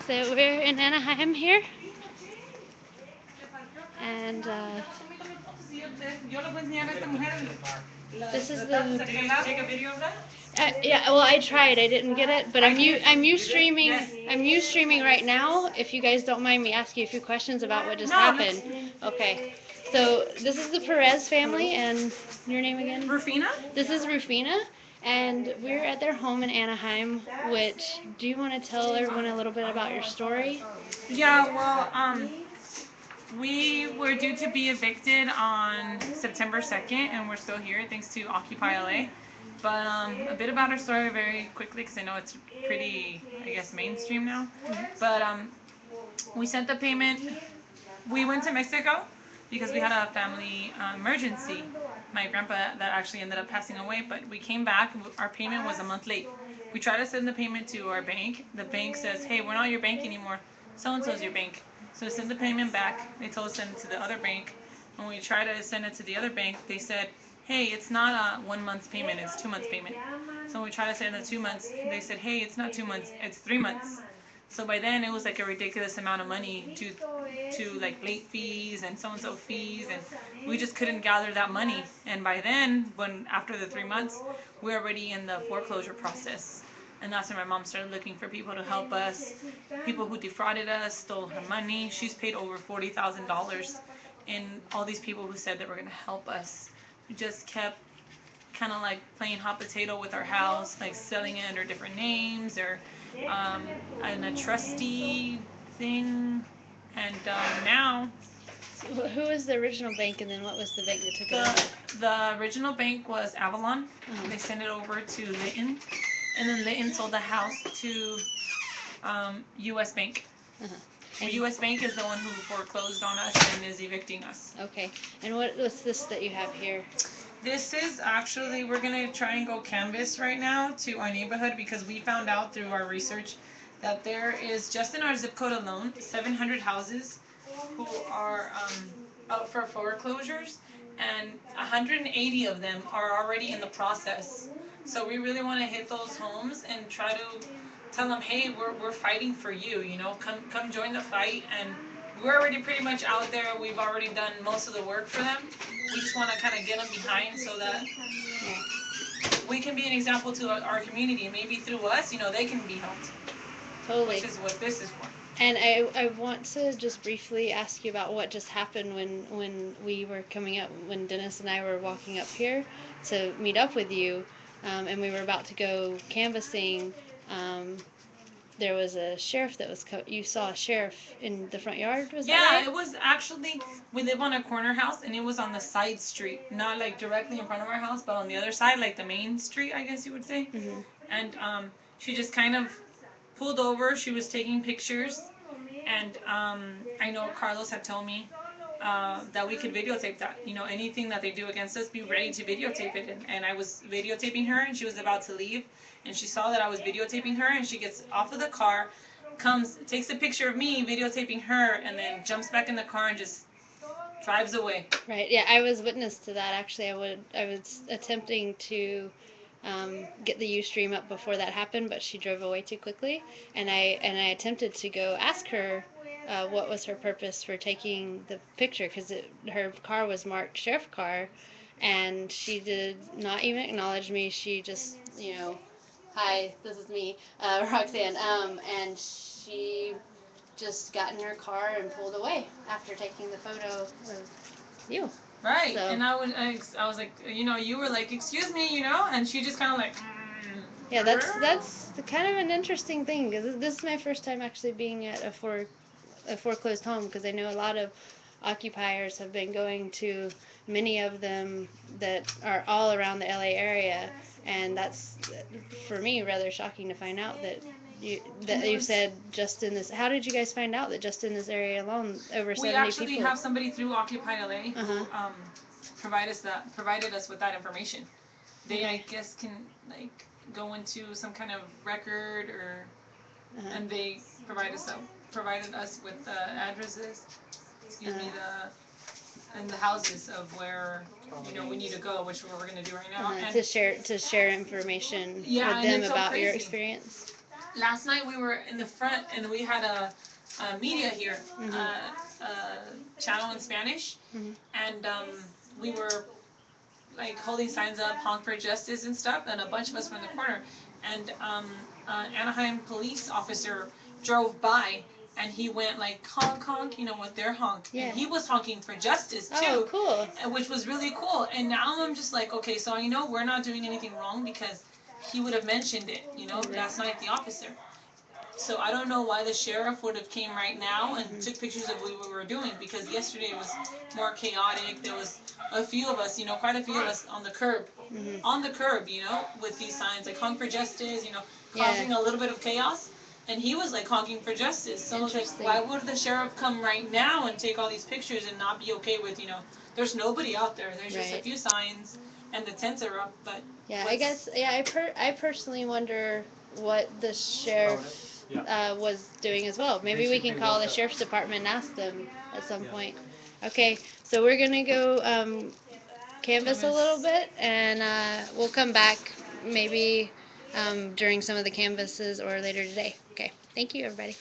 So we're in Anaheim here, and this is the. Take a video of that? Yeah, well, I tried. I didn't get it, but I'm you streaming. I'm you streaming right now. If you guys don't mind me asking a few questions about what just happened. Okay. So this is the Perez family, and your name again? Rufina? This is Rufina, and we're at their home in Anaheim. Which do you want to tell everyone a little bit about your story? Yeah, well, we were due to be evicted on September 2nd, and we're still here thanks to Occupy LA. But a bit about our story very quickly, because I know it's pretty, I guess, mainstream now. But we sent the payment. We went to Mexico because we had a family emergency. My grandpa that actually ended up passing away, but we came back. Our payment was a month late. We tried to send the payment to our bank. The bank says, "Hey, we're not your bank anymore. So-and-so's your bank." So we sent the payment back. They told us to send it to the other bank. When we tried to send it to the other bank, they said, "Hey, it's not a 1 month's payment. It's 2 months payment." So when we tried to send it 2 months, they said, "Hey, it's not 2 months. It's 3 months." So by then it was like a ridiculous amount of money due to like late fees and so fees, and we just couldn't gather that money. And by then, when after the 3 months, we're already in the foreclosure process. And that's when my mom started looking for people to help us, people who defrauded us, stole her money. She's paid over $40,000, and all these people who said that were gonna help us, we just kept kind of like playing hot potato with our house, like selling it under different names or in a trustee thing. And now Who was the original bank, and then what was the bank that took it over? the original bank was Avalon. Uh-huh. They sent it over to Lytton, and then Lytton sold the house to U.S. Bank. Uh-huh. U.S. Bank is the one who foreclosed on us and is evicting us. Okay. And what's this that you have here? This is actually, we're going to try and go canvas right now to our neighborhood, because we found out through our research that there is, just in our zip code alone, 700 houses who are up for foreclosures, and 180 of them are already in the process. So we really want to hit those homes and try to tell them, hey, we're fighting for you, come join the fight. And we're already pretty much out there. We've already done most of the work for them. We just want to kind of get them behind so that we can be an example to our community. Maybe through us, they can be helped. Totally. Which is what this is for. And I want to just briefly ask you about what just happened when we were coming up, when Dennis and I were walking up here to meet up with you, and we were about to go canvassing. There was a sheriff that was you saw a sheriff in the front yard, was that right? Yeah, it was actually, we live on a corner house, and it was on the side street, not like directly in front of our house, but on the other side, like the main street, I guess you would say. Mm-hmm. And she just kind of pulled over. She was taking pictures, and I know Carlos had told me that we could videotape that. Anything that they do against us, be ready to videotape it. And I was videotaping her, and she was about to leave, and she saw that I was videotaping her, and she gets off of the car, takes a picture of me videotaping her, and then jumps back in the car and just drives away. Right. Yeah, I was witness to that. Actually, I was attempting to get the Ustream up before that happened, but she drove away too quickly, and I attempted to go ask her what was her purpose for taking the picture, because her car was marked sheriff car, and she did not even acknowledge me. She just, hi, this is me, Roxanne, and she just got in her car and pulled away after taking the photo of you. Right. So. And I was like, you were like, excuse me, and she just kind of like. Yeah, that's kind of an interesting thing, because this is my first time actually being at a foreclosed home, because I know a lot of occupiers have been going to many of them that are all around the LA area, and that's, for me, rather shocking to find out that you said just in this. How did you guys find out that just in this area alone over 70 people? We actually have somebody through Occupy LA who Uh-huh. provided us with that information. They, I guess, can like go into some kind of record or, and they provided us with the addresses. Excuse me, and the houses of where we need to go, which we're going to do right now. And to share information with them about your experience. last night we were in the front and we had a media here, channel in Spanish, and we were like holding signs up, honk for justice and stuff, and a bunch of us were in the corner, and Anaheim police officer drove by. And he went like honk honk, with their honk, and he was honking for justice too. Oh, cool. Which was really cool. And now I'm just like, okay, so I know we're not doing anything wrong because he would have mentioned it, last night, the officer. So I don't know why the sheriff would have came right now and took pictures of what we were doing, because yesterday was more chaotic. There was a few of us, quite a few of us on the curb, with these signs like honk for justice, causing a little bit of chaos. And he was like honking for justice. So I was like, why would the sheriff come right now and take all these pictures and not be okay with, there's nobody out there. There's just a few signs and the tents are up, but yeah, I guess I personally wonder what the sheriff was doing as well. Maybe we can call the sheriff's department and ask them at some point. Okay, so we're gonna go canvas a little bit, and we'll come back maybe during some of the canvases or later today. Okay, thank you, everybody.